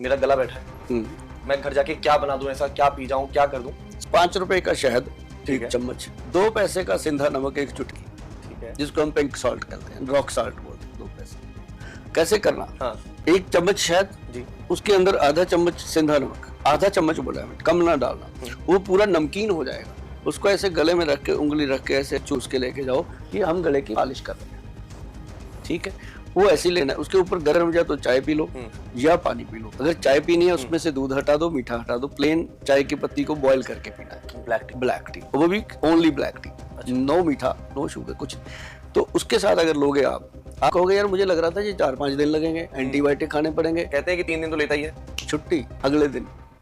मेरा गला बैठा है, मैं घर जाके क्या बना दूं, ऐसा क्या पी जाऊं, क्या कर दूं? 5 रुपए का शहद ठीक एक है। चम्मच, 2 पैसे का सिंधा नमक एक चुटकी, ठीक है। जिसको हम पिंक सॉल्ट कहते हैं, रॉक सॉल्ट बोलते हैं, 2 पैसे। कैसे करना? हाँ 1 चम्मच शहद, जी। उसके अंदर आधा चम्मच सिंधा नमक, आधा चम्मच बोला है, कम ना डालना, वो पूरा नमकीन हो जाएगा। उसको ऐसे गले में रख के, उंगली रख के ऐसे चूस के लेके जाओ कि हम गले की मालिश कर रहे हैं, ठीक है। वो ऐसे ही लेना है। उसके ऊपर गर्म हो जाए तो चाय पी लो या पानी पी लो। अगर चाय पीनी है उसमें से दूध हटा दो, मीठा हटा दो, प्लेन चाय की पत्ती को बॉईल करके पीना है। ब्लैक टी, वो भी ओनली ब्लैक टी, नो मीठा नो शुगर कुछ। तो उसके साथ अगर लोगे आप कहोगे यार मुझे लग रहा था ये 4-5 दिन लगेंगे, एंटीबायोटिक खाने पड़ेंगे। कहते हैं कि 3 दिन तो लेता ही है, छुट्टी अगले दिन